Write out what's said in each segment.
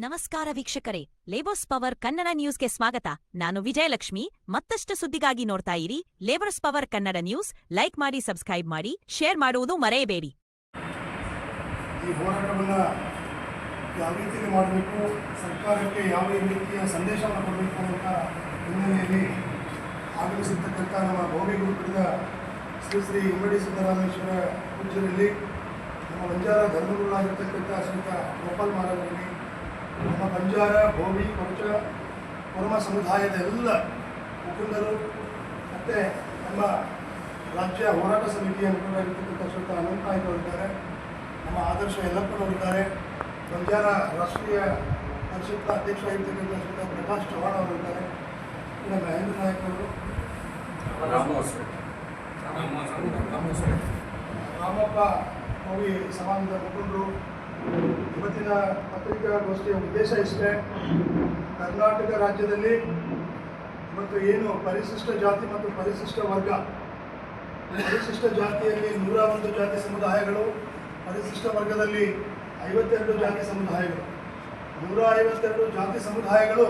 ನಮಸ್ಕಾರ ವೀಕ್ಷಕರೇ, labours power Kannada ನ್ಯೂಸ್ಗೆ ಸ್ವಾಗತ. ನಾನು ವಿಜಯಲಕ್ಷ್ಮಿ. ಮತ್ತಷ್ಟು ಸುದ್ದಿಗಾಗಿ ನೋಡ್ತಾ ಇರಿ labours power Kannada news. Like ಮಾಡಿ, ಸಬ್ಸ್ಕ್ರೈಬ್ ಮಾಡಿ, ಶೇರ್ ಮಾಡುವುದು ಮರೆಯಬೇಡಿ. ಈ ಹೋರಾಟವನ್ನು ಯಾವ ರೀತಿಯಲ್ಲಿ ಮಾಡಬೇಕು, ಸರ್ಕಾರಕ್ಕೆ ಯಾವ ರೀತಿಯ ಸಂದೇಶವನ್ನು ಕೊಡಬೇಕು ಅಂತ ಹಿನ್ನೆಲೆಯಲ್ಲಿ ಆಗಮಿಸಿರ್ತಕ್ಕಂಥ ನಮ್ಮ ಭೋಗಿ ಗುರುಪೀಠದ ಶ್ರೀ ಶ್ರೀ ಇಮ್ಮಡಿ ಸಿದ್ದರಾಮೇಶ್ವರ ಪೂಜ್ಯರಲ್ಲಿ, ನಮ್ಮ ಬಂಜಾರ ಧರ್ಮಗುರುಗಳಾಗಿರ್ತಕ್ಕಂಥ ಶ್ರೀಯುತ ಗೋಪಾಲ್ ಮಹಾರಾಜರಲ್ಲಿ, ನಮ್ಮ ಬಂಜಾರ, ಭೋಗಿ, ಕೊರಚ, ಕೊರಮ ಸಮುದಾಯದ ಎಲ್ಲ ಮುಖಂಡರು ಮತ್ತು ನಮ್ಮ ರಾಜ್ಯ ಹೋರಾಟ ಸಮಿತಿಯ ಮುಖಂಡರಾಗಿರ್ತಕ್ಕಂಥ ಶ್ರೀಯುತ ಅನಂತ ನಾಯ್ಕ ಅವರಿದ್ದಾರೆ, ನಮ್ಮ ಆದರ್ಶ ಯಲ್ಲಪ್ಪನವರಿದ್ದಾರೆ, ಬಂಜಾರ ರಾಷ್ಟ್ರೀಯ ಪರಿಷತ್ನ ಅಧ್ಯಕ್ಷರಾಗಿರ್ತಕ್ಕಂಥ ಶ್ರೀಯುತ ಪ್ರಕಾಶ್ ಚವ್ಹಾಣ್ ಅವರಿದ್ದಾರೆ, ನಮ್ಮ ಮಹೇಂದ್ರ ನಾಯಕ್ ಅವರು, ರಾಮಪ್ಪ ಭೋಗಿ ಸಮಾಜದ ಮುಖಂಡರು. ಇವತ್ತಿನ ಪತ್ರಿಕಾಗೋಷ್ಠಿಯ ಉದ್ದೇಶ ಇಷ್ಟೇ. ಕರ್ನಾಟಕ ರಾಜ್ಯದಲ್ಲಿ ಇವತ್ತು ಏನು ಪರಿಶಿಷ್ಟ ಜಾತಿ ಮತ್ತು ಪರಿಶಿಷ್ಟ ವರ್ಗ, ಪರಿಶಿಷ್ಟ ಜಾತಿಯಲ್ಲಿ 101 ಜಾತಿ ಸಮುದಾಯಗಳು, ಪರಿಶಿಷ್ಟ ವರ್ಗದಲ್ಲಿ 52 ಜಾತಿ ಸಮುದಾಯಗಳು, 152 ಜಾತಿ ಸಮುದಾಯಗಳು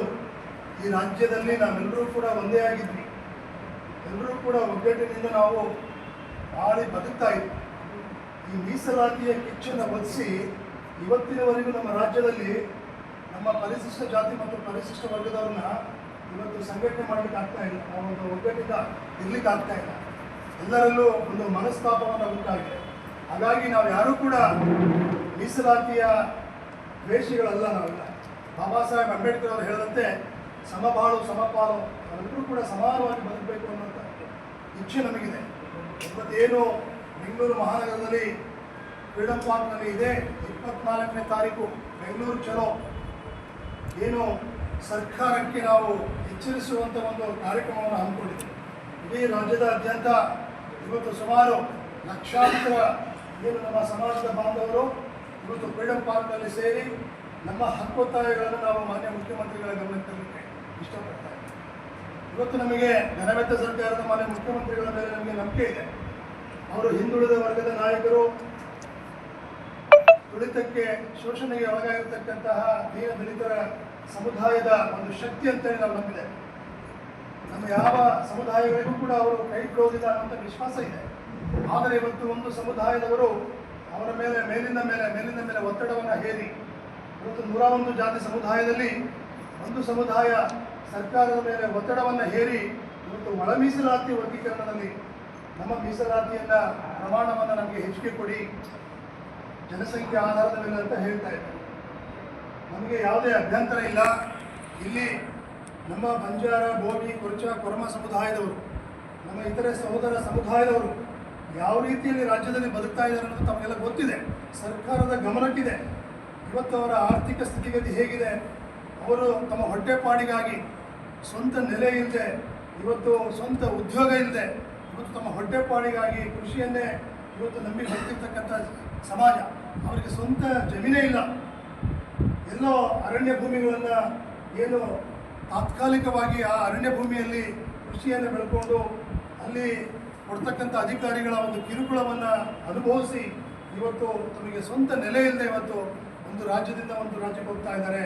ಈ ರಾಜ್ಯದಲ್ಲಿ ನಾವೆಲ್ಲರೂ ಕೂಡ ಒಂದೇ ಆಗಿದ್ವಿ. ಎಲ್ಲರೂ ಕೂಡ ಒಗ್ಗಟ್ಟಿನಿಂದ ನಾವು ಬಾಳಿ ಬದುಕ್ತಾ ಇದ್ವಿ. ಈ ಮೀಸಲಾತಿಯ ಕಿಚ್ಚನ್ನು ಒದಿಸಿ ಇವತ್ತಿನವರೆಗೂ ನಮ್ಮ ರಾಜ್ಯದಲ್ಲಿ ನಮ್ಮ ಪರಿಶಿಷ್ಟ ಜಾತಿ ಮತ್ತು ಪರಿಶಿಷ್ಟ ವರ್ಗದವ್ರನ್ನ ಇವತ್ತು ಸಂಘಟನೆ ಮಾಡಲಿಕ್ಕೆ ಆಗ್ತಾ ಇಲ್ಲ. ನಾವೊಂದು ಒಗ್ಗಟ್ಟಿಂದ ಇರಲಿಕ್ಕೆ ಆಗ್ತಾ ಇಲ್ಲ. ಎಲ್ಲರಲ್ಲೂ ಒಂದು ಮನಸ್ತಾಪವನ್ನು ಉಂಟಾಗಿದೆ. ಹಾಗಾಗಿ ನಾವು ಯಾರೂ ಕೂಡ ಮೀಸಲಾತಿಯ ದ್ವೇಷಿಗಳಲ್ಲ. ನಾವೆಲ್ಲ ಬಾಬಾ ಸಾಹೇಬ್ ಅಂಬೇಡ್ಕರ್ ಅವರು ಹೇಳಿದಂತೆ ಸಮಬಾಳು ಸಮಪಾಲು, ನಾವೆಲ್ಲರೂ ಕೂಡ ಸಮಾನವಾಗಿ ಬದುಕಬೇಕು ಅನ್ನೋಂಥ ಇಚ್ಛೆ ನಮಗಿದೆ. ಇವತ್ತೇನು ಬೆಂಗಳೂರು ಮಹಾನಗರದಲ್ಲಿ ಫ್ರೀಡಮ್ ಪಾರ್ಕ್ನಲ್ಲಿ ಇದೆ, 24ನೇ ತಾರೀಕು ಬೆಂಗಳೂರು ಚಲೋ ಏನು ಸರ್ಕಾರಕ್ಕೆ ನಾವು ಎಚ್ಚರಿಸುವಂಥ ಒಂದು ಕಾರ್ಯಕ್ರಮವನ್ನು ಹಮ್ಮಿಕೊಂಡಿದ್ದೇವೆ. ಇಡೀ ರಾಜ್ಯದಾದ್ಯಂತ ಇವತ್ತು ಸುಮಾರು ಲಕ್ಷಾಂತರ ಏನು ನಮ್ಮ ಸಮಾಜದ ಬಾಂಧವರು ಇವತ್ತು ಫ್ರೀಡಮ್ ಪಾರ್ಕ್ನಲ್ಲಿ ಸೇರಿ ನಮ್ಮ ಹಕ್ಕೊತ್ತಾಯಗಳನ್ನು ನಾವು ಮಾನ್ಯ ಮುಖ್ಯಮಂತ್ರಿಗಳ ಗಮನಕ್ಕೆ ತರಲಿಕ್ಕೆ ಇಷ್ಟಪಡ್ತಾ ಇದ್ದೀವಿ. ಇವತ್ತು ನಮಗೆ ಘನವೆತ್ತ ಸರ್ಕಾರದ ಮಾನ್ಯ ಮುಖ್ಯಮಂತ್ರಿಗಳ ಮೇಲೆ ನಮಗೆ ನಂಬಿಕೆ ಇದೆ. ಅವರು ಹಿಂದುಳಿದ ವರ್ಗದ ನಾಯಕರು, ತುಳಿತಕ್ಕೆ, ಶೋಷಣೆಗೆ ಒಳಗಾಗಿರ್ತಕ್ಕಂತಹ ದೀನ ದಲಿತರ ಸಮುದಾಯದ ಒಂದು ಶಕ್ತಿ ಅಂತೇಳಿ ನಾವು ನಂಬಿದೆ. ನಮ್ಮ ಯಾವ ಸಮುದಾಯಗಳಿಗೂ ಕೂಡ ಅವರು ಕೈ ಬಿಡೋದಿಲ್ಲ ಅನ್ನುವಂಥ ವಿಶ್ವಾಸ ಇದೆ. ಆದರೆ ಇವತ್ತು ಒಂದು ಸಮುದಾಯದವರು ಅವರ ಮೇಲೆ ಮೇಲಿಂದ ಮೇಲೆ ಒತ್ತಡವನ್ನು ಹೇರಿ ಇವತ್ತು 101 ಜಾತಿ ಸಮುದಾಯದಲ್ಲಿ ಒಂದು ಸಮುದಾಯ ಸರ್ಕಾರದ ಮೇಲೆ ಒತ್ತಡವನ್ನು ಹೇರಿ ಇವತ್ತು ಒಳ ಮೀಸಲಾತಿ ವರ್ಗೀಕರಣದಲ್ಲಿ ನಮ್ಮ ಮೀಸಲಾತಿಯನ್ನ ಪ್ರಮಾಣವನ್ನು ನಮಗೆ ಹೆಚ್ಚಿಗೆ ಕೊಡಿ, ಜನಸಂಖ್ಯೆ ಆಧಾರದ ಮೇಲೆ ಅಂತ ಹೇಳ್ತಾ ಇದ್ದಾರೆ. ನಮಗೆ ಯಾವುದೇ ಅಭ್ಯಂತರ ಇಲ್ಲ. ಇಲ್ಲಿ ನಮ್ಮ ಬಂಜಾರ, ಭೋಗಿ, ಕೊರಚ, ಕೊರಮ ಸಮುದಾಯದವರು, ನಮ್ಮ ಇತರೆ ಸಹೋದರ ಸಮುದಾಯದವರು ಯಾವ ರೀತಿಯಲ್ಲಿ ರಾಜ್ಯದಲ್ಲಿ ಬದುಕ್ತಾ ಇದ್ದಾರೆ ಅನ್ನೋದು ತಮಗೆಲ್ಲ ಗೊತ್ತಿದೆ. ಸರ್ಕಾರದ ಗಮನಕ್ಕಿದೆ. ಇವತ್ತು ಅವರ ಆರ್ಥಿಕ ಸ್ಥಿತಿಗತಿ ಹೇಗಿದೆ, ಅವರು ತಮ್ಮ ಹೊಟ್ಟೆಪಾಡಿಗಾಗಿ ಸ್ವಂತ ನೆಲೆ ಇಲ್ಲದೆ, ಇವತ್ತು ಸ್ವಂತ ಉದ್ಯೋಗ ಇಲ್ಲದೆ, ಇವತ್ತು ತಮ್ಮ ಹೊಟ್ಟೆಪಾಡಿಗಾಗಿ ಕೃಷಿಯನ್ನೇ ಇವತ್ತು ನಂಬಿ ಬರ್ತಿರ್ತಕ್ಕಂಥ ಸಮಾಜ. ಅವರಿಗೆ ಸ್ವಂತ ಜಮೀನೇ ಇಲ್ಲ. ಎಲ್ಲೋ ಅರಣ್ಯ ಭೂಮಿಗಳನ್ನು ಏನು ತಾತ್ಕಾಲಿಕವಾಗಿ ಆ ಅರಣ್ಯ ಭೂಮಿಯಲ್ಲಿ ಕೃಷಿಯನ್ನು ಬೆಳ್ಕೊಂಡು ಅಲ್ಲಿ ಕೊಡ್ತಕ್ಕಂಥ ಅಧಿಕಾರಿಗಳ ಒಂದು ಕಿರುಕುಳವನ್ನು ಅನುಭವಿಸಿ ಇವತ್ತು ತಮಗೆ ಸ್ವಂತ ನೆಲೆ ಇಲ್ಲದೆ ಇವತ್ತು ಒಂದು ರಾಜ್ಯದಿಂದ ಒಂದು ರಾಜ್ಯಕ್ಕೆ ಹೋಗ್ತಾ ಇದ್ದಾರೆ.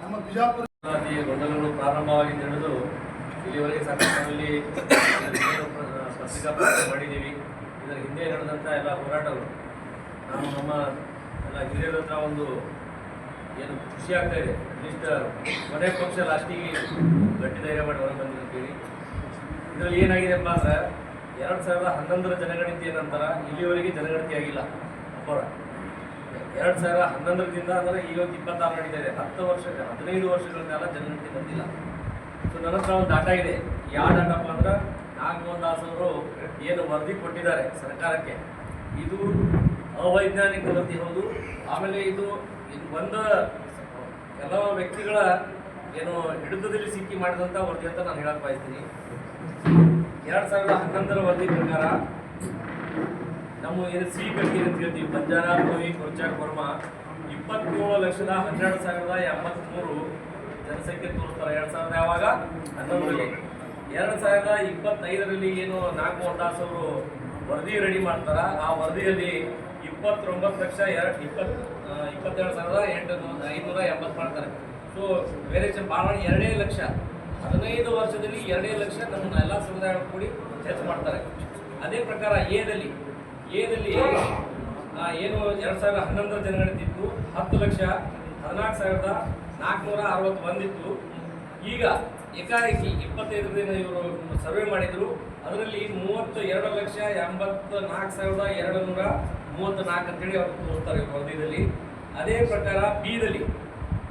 ನಮ್ಮ ಬಿಜಾಪುರ ಗೊಂದಲಗಳು ಪ್ರಾರಂಭವಾಗಿ ನಡೆದು ಇಲ್ಲಿವರೆಗೆ ಸರ್ಕಾರದಲ್ಲಿ ಪತ್ರಿಕಾ ಪ್ರಕಟಣೆ ಮಾಡಿದ್ದೀವಿ. ಇದರ ಹಿಂದೆ ನಡೆದಂಥ ಎಲ್ಲ ಹೋರಾಟಗಳು ನಾವು ನಮ್ಮ ಎಲ್ಲ ಹಿರಿಯರ ಹತ್ರ ಒಂದು ಏನು ಖುಷಿ ಆಗ್ತಾ ಇದೆ. ಅಟ್ಲೀಸ್ಟ್ ಕೊನೆ ಪಕ್ಷ ಲಾಸ್ಟಿಗೆ ಗಟ್ಟಿ ಧೈರ್ಯ ಮಾಡಿ ಹೊರಗೆ ಬಂದಿರ್ತೀವಿ. ಇದರಲ್ಲಿ ಏನಾಗಿದೆಪ್ಪ ಅಂದ್ರೆ 2011ರ ಜನಗಣತಿ ನಂತರ ಇಲ್ಲಿವರೆಗೆ ಜನಗಣತಿ ಆಗಿಲ್ಲ. ಅಪ್ಪರ 2011ರಿಂದ ಅಂದರೆ ಈಗ 26 ನಡೀತಾ ಇದೆ. 15 ವರ್ಷಗಳ ಕಾಲ ಜನಗಣತಿ ಬಂದಿಲ್ಲ. ಸೊ ನನ್ನ ಹತ್ರ ಒಂದು ಡಾಟಾ ಇದೆ. ಯಾವ ಡಾಟಪ್ಪ ಅಂದ್ರೆ ನಾಗಮೋಹನ್ ದಾಸ್ ಅವರು ಏನು ವರದಿ ಕೊಟ್ಟಿದ್ದಾರೆ ಸರ್ಕಾರಕ್ಕೆ, ಇದು ಅವೈಜ್ಞಾನಿಕ ವರದಿ ಹೌದು. ಆಮೇಲೆ ಇದು ಒಂದು ಕೆಲವು ವ್ಯಕ್ತಿಗಳ ಏನು ಹಿಡಿತದಲ್ಲಿ ಸಿಕ್ಕಿ ಮಾಡಿದಂಥ ವರದಿ ಅಂತ ನಾನು ಹೇಳಕ್ಕೆ ಬಯಸ್ತೀನಿ. 2011ರ ವರದಿ ಪ್ರಕಾರ ನಮ್ಮ ಏನು ಸಿ ಕಟ್ಟಿ ಅಂತ ಹೇಳ್ತೀವಿ, ಬಂಜಾರ, ಭೋಗಿ, ಕೊರಚ, ಕೊರ್ಮ 27,12,083 ಜನಸಂಖ್ಯೆ ತೋರಿಸ್ತಾರೆ. 2000 ಯಾವಾಗ 11ರಲ್ಲಿ. 2025ರಲ್ಲಿ ಏನು ನಾಗಮೋಹನ್ ದಾಸ್ ಅವರು ವರದಿ ರೆಡಿ ಮಾಡ್ತಾರ, ಆ ವರದಿಯಲ್ಲಿ 29,22,580 ಮಾಡ್ತಾರೆ. ಸೊ ವೇರಿಯೇಷನ್ ಭಾಳ 2 ಲಕ್ಷ 15 ವರ್ಷದಲ್ಲಿ 2 ಲಕ್ಷ ನಮ್ಮನ್ನ ಎಲ್ಲ ಸಮುದಾಯಗಳು ಕೂಡಿ ಹೆಚ್ಚು ಮಾಡ್ತಾರೆ. ಅದೇ ಪ್ರಕಾರ ಎದಲ್ಲಿ ಏನು 2011 ಜನಗಣತಿತ್ತು 10,14,461 ಇತ್ತು. ಈಗ ಏಕಾಏಕಿ 25 ದಿನ ಇವರು ಸರ್ವೆ ಮಾಡಿದರು. ಅದರಲ್ಲಿ 32,84,234 ಅಂತೇಳಿ ಅವರು ತೋರಿಸ್ತಾರೆ ವರದಿಯಲ್ಲಿ. ಅದೇ ಪ್ರಕಾರ ಬಿದಲ್ಲಿ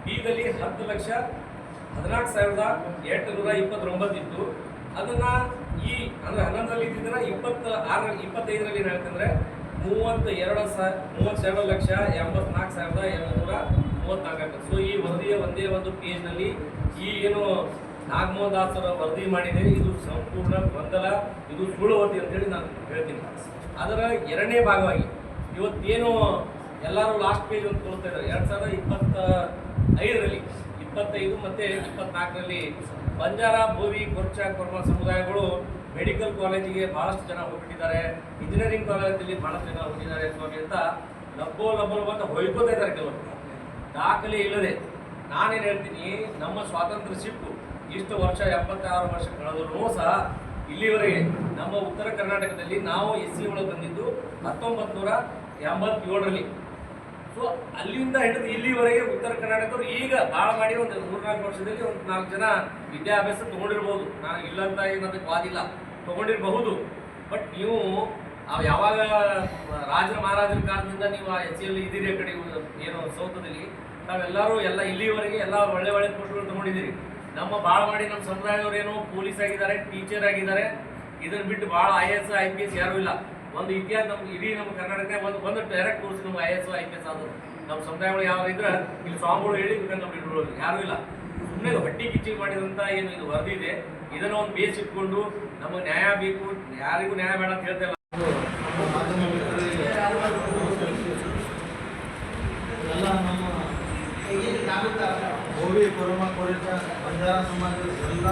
10,14,829 ಇತ್ತು. ಅದನ್ನು ಅಂದರೆ 11ರಲ್ಲಿ ಇದ್ದಿದ್ದನ್ನು 25ರಲ್ಲಿ ಏನು ಹೇಳ್ತಂದ್ರೆ 32,84,234. ಸೊ ಈ ವರದಿಯ ಒಂದೇ ಒಂದು ಪೇಜ್ನಲ್ಲಿ ಈ ಏನು ನಾಗಮೋಹನ್ ದಾಸರ ವರದಿ ಮಾಡಿದೆ, ಇದು ಸಂಪೂರ್ಣ ಗೊಂದಲ, ಇದು ಸುಳ್ಳು ವರದಿ ಅಂತೇಳಿ ನಾನು ಹೇಳ್ತೀನಿ. ಅದರ ಎರಡನೇ ಭಾಗವಾಗಿ ಇವತ್ತೇನು ಎಲ್ಲರೂ ಲಾಸ್ಟ್ ಪೇಜ್ ಅಂತ ತೋರಿಸ್ತಾ ಇದ್ದಾರೆ. 2025ರಲ್ಲಿ 25 ಮತ್ತು 24ರಲ್ಲಿ ಬಂಜಾರ, ಬೋವಿ, ಕೊರ್ಚ, ಕೊರ್ಮ ಸಮುದಾಯಗಳು ಮೆಡಿಕಲ್ ಕಾಲೇಜಿಗೆ ಭಾಳಷ್ಟು ಜನ ಹೋಗ್ಬಿಟ್ಟಿದ್ದಾರೆ, ಇಂಜಿನಿಯರಿಂಗ್ ಕಾಲೇಜಲ್ಲಿ ಭಾಳಷ್ಟು ಜನ ಹೋಗಿದ್ದಾರೆ ಸ್ವಾಮಿ ಅಂತ ಲಬ್ಬೋ ಅಂತ ಹೊಯ್ಕೋತಾ ಇದ್ದಾರೆ ಕೆಲವರು, ದಾಖಲೆ ಇಲ್ಲದೆ. ನಾನೇನು ಹೇಳ್ತೀನಿ, ನಮ್ಮ ಸ್ವಾತಂತ್ರ್ಯ ಸಿಕ್ಕು ಇಷ್ಟು ವರ್ಷ 76 ವರ್ಷ ಕಳೆದರೂ ಸಹ ಇಲ್ಲಿವರೆಗೆ ನಮ್ಮ ಉತ್ತರ ಕರ್ನಾಟಕದಲ್ಲಿ ನಾವು SC ಒಳಗೆ ಬಂದಿದ್ದು 1987ರಲ್ಲಿ. ಸೊ ಅಲ್ಲಿಂದ ಹಿಡಿದು ಇಲ್ಲಿವರೆಗೆ ಉತ್ತರ ಕರ್ನಾಟಕದವರು ಈಗ ಭಾಳ ಮಾಡಿ ಒಂದು 3-4 ವರ್ಷದಲ್ಲಿ ಒಂದು 4 ಜನ ವಿದ್ಯಾಭ್ಯಾಸ ತೊಗೊಂಡಿರ್ಬೋದು. ನಾನು ಇಲ್ಲಂತ ಏನದಕ್ಕೆ ವಾದಿಲ್ಲ, ತೊಗೊಂಡಿರಬಹುದು. ಬಟ್ ನೀವು ಯಾವಾಗ ರಾಜರ ಮಹಾರಾಜರ ಕಾಲದಿಂದ ನೀವು ಆ SCಯಲ್ಲಿ ಇದ್ದೀರಿ, ಆ ಕಡೆ ಏನು ಸೌತದಲ್ಲಿ ನಾವೆಲ್ಲರೂ ಇಲ್ಲಿವರೆಗೆ ಎಲ್ಲ ಒಳ್ಳೆ ಪೋಸ್ಟ್ಗಳು ತೊಗೊಂಡಿದ್ದೀರಿ. ನಮ್ಮ ಭಾಳ ಮಾಡಿ ನಮ್ಮ ಸಮುದಾಯದವರೇನು ಪೊಲೀಸ್ ಆಗಿದ್ದಾರೆ, ಟೀಚರ್ ಆಗಿದ್ದಾರೆ. ಇದನ್ನು ಬಿಟ್ಟು ಭಾಳ IAS IPS ಯಾರೂ ಇಲ್ಲ. ಒಂದು ಇತಿಹಾಸ ನಮ್ಮ ಇಡೀ ನಮ್ಮ ಕರ್ನಾಟಕ ಒಂದು ಡೈರೆಕ್ಟ್ ಕೋರ್ಸ್ ನಮ್ಗೆ IAS IPS ಆದರು. ನಮ್ಮ ಸಮುದಾಯಗಳು ಯಾರು ಇದ್ರೆ ಇಲ್ಲಿ ಸ್ವಾಮಿಗಳು ಹೇಳಿ ನಮ್ಮ ಇಡೋರು ಯಾರೂ ಇಲ್ಲ. ಸುಮ್ಮನೆ ಹೊಟ್ಟಿ ಕಿಚ್ಚಿ ಮಾಡಿದಂಥ ಏನು ಇದು ವರದಿ ಇದೆ, ಇದನ್ನು ಒಂದು ಬೇಸ್ ಇಟ್ಕೊಂಡು ನಮಗೆ ನ್ಯಾಯ ಬೇಕು, ಯಾರಿಗೂ ನ್ಯಾಯ ಬೇಡ ಅಂತ ಹೇಳ್ತಾ ಇಲ್ಲ. ಎಲ್ಲ ನಮ್ಮ ಗೋವಿ, ಕೊರಮ, ಕೊರಿಚ, ಬಂಜಾರ ಸಮಾಜದ ಎಲ್ಲ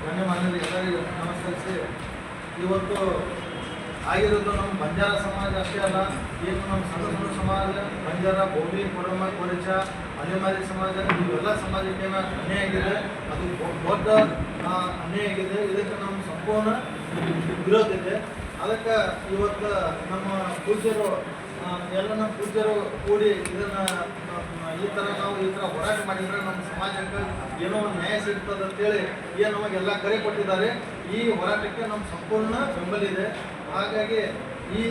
ಗಣ್ಯಮಾನ್ಯರಿಗೆ ಎಲ್ಲರಿಗೂ ನಮಸ್ಕರಿಸಿ, ಇವತ್ತು ಆಗಿರೋದು ನಮ್ಮ ಬಂಜಾರ ಸಮಾಜ ಅಷ್ಟೇ ಅಲ್ಲ, ಏನು ನಮ್ಮ ಸಣ್ಣ ಸಮಾಜ ಬಂಜಾರ, ಗೋವಿ, ಕೊರಮ, ಕೊರಿಚ, ಅಲೆಮಾರಿ ಸಮಾಜ ಇವೆಲ್ಲ ಸಮಾಜಕ್ಕೆ ಅನ್ಯಾಯ ಆಗಿದೆ. ಅದು ದೊಡ್ಡ ಅನ್ಯಾಯ ಆಗಿದೆ. ಇದಕ್ಕೆ ನಮ್ಮ ಸಂಪೂರ್ಣ ವಿರೋಧ ಇದೆ. ಅದಕ್ಕೆ ಇವತ್ತು ನಮ್ಮ ಪೂಜ್ಯರು ಎಲ್ಲ ನಮ್ಮ ಪೂಜ್ಯರು ಕೂಡಿ ಇದನ್ನು ಈ ಥರ ಹೋರಾಟ ಮಾಡಿದರೆ ನಮ್ಮ ಸಮಾಜಕ್ಕೆ ಏನೋ ಒಂದು ನ್ಯಾಯ ಸಿಗ್ತದೆ ಅಂತೇಳಿ ಏನು ನಮಗೆಲ್ಲ ಕರೆ ಕೊಟ್ಟಿದ್ದಾರೆ. ಈ ಹೋರಾಟಕ್ಕೆ ನಮ್ಮ ಸಂಪೂರ್ಣ ಬೆಂಬಲ ಇದೆ. ಹಾಗಾಗಿ ಈ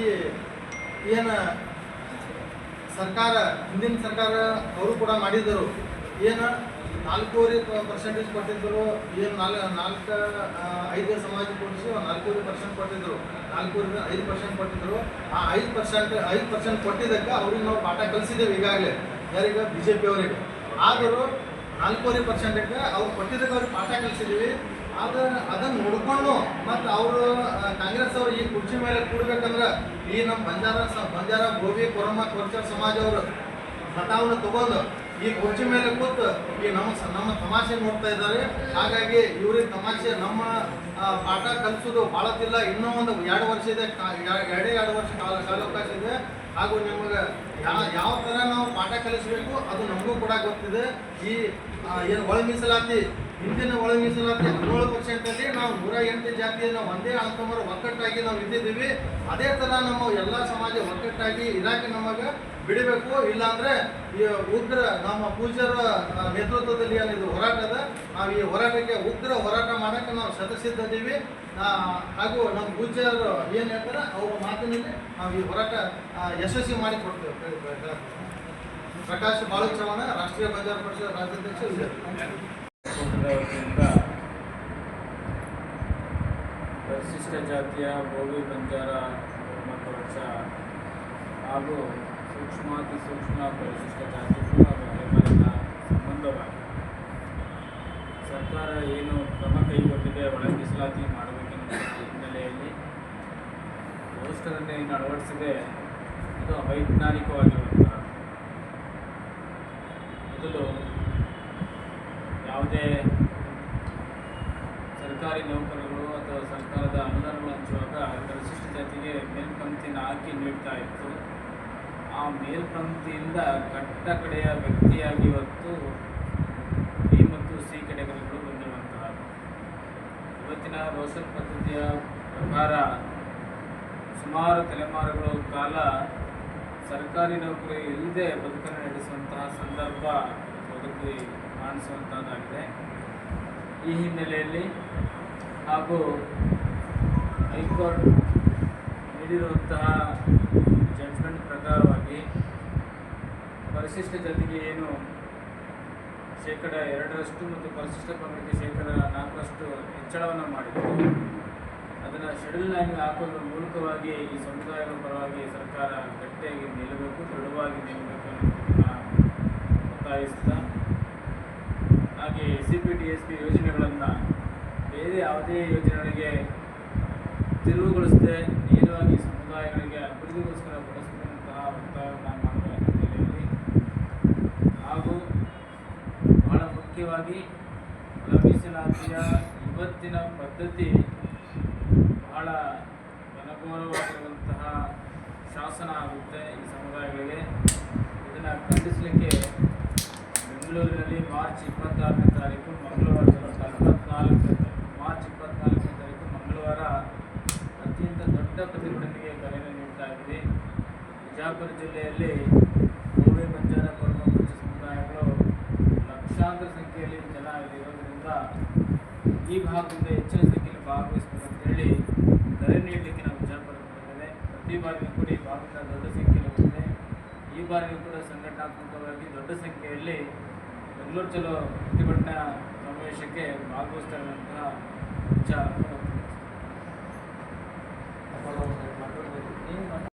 ಏನು ಸರ್ಕಾರ, ಹಿಂದಿನ ಸರ್ಕಾರ ಅವರು ಕೂಡ ಮಾಡಿದ್ದರು, ಏನು 4% ಕೊಟ್ಟಿದ್ದರು, ಏನು 5 ಸಮಾಜ ಕೊಡಿಸಿ 4% ಕೊಟ್ಟಿದ್ದರು, 5% ಕೊಟ್ಟಿದ್ದರು. ಆ 5% ಕೊಟ್ಟಿದ್ದಕ್ಕೆ ಅವ್ರಿಗೆ ನಾವು ಪಾಠ ಕಲಿಸಿದ್ದೇವೆ ಈಗಾಗಲೇ. ಯಾರಿಗೆ? BJP ಅವರಿಗೆ. ಆದರೂ 4% ಅವ್ರು ಕೊಟ್ಟಿದ್ದಕ್ಕೆ ಅವ್ರಿಗೆ ಪಾಠ ಕಲಿಸಿದ್ದೀವಿ. ಅದನ್ನು ನೋಡಿಕೊಂಡು ಮತ್ತು ಅವರು ಕಾಂಗ್ರೆಸ್ ಅವರು ಈ ಕುರ್ಚಿ ಮೇಲೆ ಕೂಡಬೇಕಂದ್ರೆ ಈ ನಮ್ಮ ಬಂಜಾರ, ಗೋವಿ, ಕೊರಮ, ಕೊರ್ಚರ್ ಸಮಾಜವರು ಮತವನ್ನು ತಗೊಂಡು ಈ ಕುರ್ಚಿ ಮೇಲೆ ಕೂತು ಈ ನಮ್ಮ ತಮಾಷೆ ನೋಡ್ತಾ ಇದ್ದಾರೆ. ಹಾಗಾಗಿ ಇವ್ರಿಗೆ ತಮಾಷೆ ನಮ್ಮ ಪಾಠ ಕಲಿಸೋದು ಭಾಳತಿಲ್ಲ. ಇನ್ನೂ ಒಂದು 2 ವರ್ಷ ಇದೆ, 2 ವರ್ಷ ಕಾಲಾವಕಾಶ ಇದೆ. ಹಾಗೂ ನಿಮಗೆ ಯಾವ ಥರ ನಾವು ಪಾಠ ಕಲಿಸಬೇಕು ಅದು ನಮಗೂ ಕೂಡ ಗೊತ್ತಿದೆ. ಈ ಏನು ಒಳ ಮೀಸಲಾತಿ, ಹಿಂದಿನ ಒಳ ಮೀಸಲಾತಿ 17%ಅಲ್ಲಿ ನಾವು 108 ಜಾತಿಯನ್ನು ಒಂದೇ ಅಂತಮರು ಒಕ್ಕಟ್ಟಾಗಿ ನಾವು ಇದ್ದಿದ್ದೀವಿ. ಅದೇ ಥರ ನಮ್ಮ ಎಲ್ಲ ಸಮಾಜ ಒಕ್ಕಟ್ಟಾಗಿ ಇರಾಕೆ ನಮಗೆ ಬಿಡಬೇಕು. ಇಲ್ಲಾಂದರೆ ಈ ಉಗ್ರ ನಮ್ಮ ಪೂಜ್ಯರ ನೇತೃತ್ವದಲ್ಲಿ ಏನಿದು ಹೋರಾಟ ಅದ, ನಾವು ಈ ಹೋರಾಟಕ್ಕೆ ಉಗ್ರ ಹೋರಾಟ ಮಾಡೋಕ್ಕೆ ನಾವು ಸದಸ್ಯರಿದ್ದೀವಿ. ಹಾಗೂ ನಮ್ಮ ಪೂಜ್ಯರು ಏನು ಹೇಳ್ತಾರೆ ಅವ್ರ ಮಾತಿನಲ್ಲಿ ನಾವು ಈ ಹೋರಾಟ ಯಶಸ್ವಿ ಮಾಡಿಕೊಡ್ತೇವೆ. ಪ್ರಕಾಶ್ ಬಾಳು ಚವ್ಹಾಣ, ರಾಷ್ಟ್ರೀಯ ಬಂಜಾರ ಪರಿಷತ್ ರಾಜ್ಯಾಧ್ಯಕ್ಷ, ವಿಜಯ. ಪರಿಶಿಷ್ಟ ಜಾತಿಯ ಬೋವಿ, ಬಂಜಾರ, ಕೊರಚ ಹಾಗೂ ಸೂಕ್ಷ್ಮಾತಿ ಸೂಕ್ಷ್ಮ ಪರಿಶಿಷ್ಟ ಜಾತಿಗಳು ಹಾಗೂ ಅಲೆಮಾರಿನ ಸಂಬಂಧವಾಗಿ ಸರ್ಕಾರ ಏನು ಕ್ರಮ ಕೈಗೊಂಡಿದೆ ಒಳ ಮೀಸಲಾತಿ ಮಾಡಬೇಕೆನ್ನುವ ಹಿನ್ನೆಲೆಯಲ್ಲಿ ಪೋಸ್ಟರನ್ನೇ ಇನ್ನು ಅಳವಡಿಸಿದೆ. ಇದು ಅವೈಜ್ಞಾನಿಕವಾಗಿರುವಂತಹ, ಮೊದಲು ಯಾವುದೇ ಸರ್ಕಾರಿ ನೌಕರರು ಅಥವಾ ಸರ್ಕಾರದ ಅನುದಾನಗಳು ಹಂಚುವಾಗ ಪರಿಶಿಷ್ಟ ಜಾತಿಗೆ ಮೇಲ್ಪಂಕ್ತಿನ ಹಾಕಿ ನೀಡ್ತಾ ಇತ್ತು. ಆ ಮೇಲ್ಪಂಕ್ತಿಯಿಂದ ಕಟ್ಟ ಕಡೆಯ ವ್ಯಕ್ತಿಯಾಗಿ ಇವತ್ತು ಬಿ ಮತ್ತು ಸಿ ಕೆಟಗರಿಗಳು ಬಂದಿರುವಂತಹ ಇವತ್ತಿನ ರೋಷನ್ ಪದ್ಧತಿಯ ಪ್ರಕಾರ ಸುಮಾರು ತಲೆಮಾರುಗಳ ಕಾಲ ಸರ್ಕಾರಿ ನೌಕರಿ ಇಲ್ಲದೆ ಬದುಕನ್ನು ನಡೆಸುವಂತಹ ಸಂದರ್ಭ ಬದುಕಿ ಕಾಣಿಸುವಂತಹದ್ದಾಗಿದೆ. ಈ ಹಿನ್ನೆಲೆಯಲ್ಲಿ ಹಾಗೂ ಹೈಕೋರ್ಟ್ ನೀಡಿರುವಂತಹ ಜಡ್ಜ್ಮೆಂಟ್ ಪ್ರಕಾರವಾಗಿ ಪರಿಶಿಷ್ಟ ಜಾತಿಗೆ ಏನು 2% ಮತ್ತು ಪರಿಶಿಷ್ಟ ಪಂಗಡಕ್ಕೆ 4% ಹೆಚ್ಚಳವನ್ನು ಮಾಡಿದರು. ಅದನ್ನು ಶೆಡ್ಯೂಲ್ ಲೈನ್ಗೆ ಹಾಕೋದ್ರ ಮೂಲಕವಾಗಿ ಈ ಸಮುದಾಯಗಳ ಪರವಾಗಿ ಸರ್ಕಾರ ಗಟ್ಟಿಯಾಗಿ ನಿಲ್ಲಬೇಕು, ದೃಢವಾಗಿ ನಿಲ್ಲಬೇಕು ಅನ್ನೋದನ್ನು ಒತ್ತಾಯಿಸ್ತಾ, ಹಾಗೆ SCP-DSP ಯೋಜನೆಗಳನ್ನು ಬೇರೆ ಯಾವುದೇ ಯೋಜನೆಗಳಿಗೆ ತಿರುವುಗೊಳಿಸದೆ ನೇರವಾಗಿ ಸಮುದಾಯಗಳಿಗೆ ಅಭಿವೃದ್ಧಿಗೋಸ್ಕರ ಬಳಸುವಂತಹ ಒತ್ತಾಯವನ್ನು ಮಾಡುವ ಹಿನ್ನೆಲೆಯಲ್ಲಿ ಹಾಗೂ ಬಹಳ ಮುಖ್ಯವಾಗಿ ಮೀಸಲಾತಿಯ ಇವತ್ತಿನ ಪದ್ಧತಿ ಬಹಳ ಅನುಕೂಲವಾಗಿರುವಂತಹ ಶಾಸನ ಆಗುತ್ತೆ ಈ ಸಮುದಾಯಗಳಿಗೆ. ಇದನ್ನು ಖಂಡಿಸಲಿಕ್ಕೆ ಬೆಂಗಳೂರಿನಲ್ಲಿ ಮಾರ್ಚ್ 24ನೇ ತಾರೀಕು ಮಂಗಳವಾರ ಮಾರ್ಚ್ 24ನೇ ತಾರೀಕು ಮಂಗಳವಾರ ಅತ್ಯಂತ ದೊಡ್ಡ ಪ್ರತಿಭಟನೆಗೆ ಕರೆಯನ್ನು ನೀಡ್ತಾ ಇದ್ವಿ. ಬಿಜಾಪುರ ಜಿಲ್ಲೆಯಲ್ಲಿ ಗೋವೆ ಬಂಜಾರ ಕೊಡಮ ಸಮುದಾಯಗಳು ಲಕ್ಷಾಂತರ ಸಂಖ್ಯೆಯಲ್ಲಿ ಜನ ಇರೋದರಿಂದ ಈ ಭಾಗದಿಂದ ಹೆಚ್ಚಿನ ಸಂಖ್ಯೆಯಲ್ಲಿ ಭಾಗವಹಿಸಬೇಕಂತ ಹೇಳಿ ಕರೆ ನೀಡಲಿಕ್ಕೆ ನಾವು ಬಿಜಾಪುರಕ್ಕೆ ಬಂದಿದ್ದೇವೆ. ಪ್ರತಿ ಬಾರಿಯೂ ಕೂಡ ಈ ಭಾಗದಿಂದ ದೊಡ್ಡ ಸಂಖ್ಯೆಯಲ್ಲಿ ಬಂದಿದೆ. ಈ ಬಾರಿಯೂ ಕೂಡ ಸಂಘಟನಾತ್ಮಕವಾಗಿ ದೊಡ್ಡ ಸಂಖ್ಯೆಯಲ್ಲಿ ಬೆಂಗಳೂರು ಚಲೋ ಪ್ರತಿಭಟನಾ ಸಮಾವೇಶಕ್ಕೆ ಭಾಗವಹಿಸ್ತಾ ಇರುವಂತಹ ವಿಚಾರ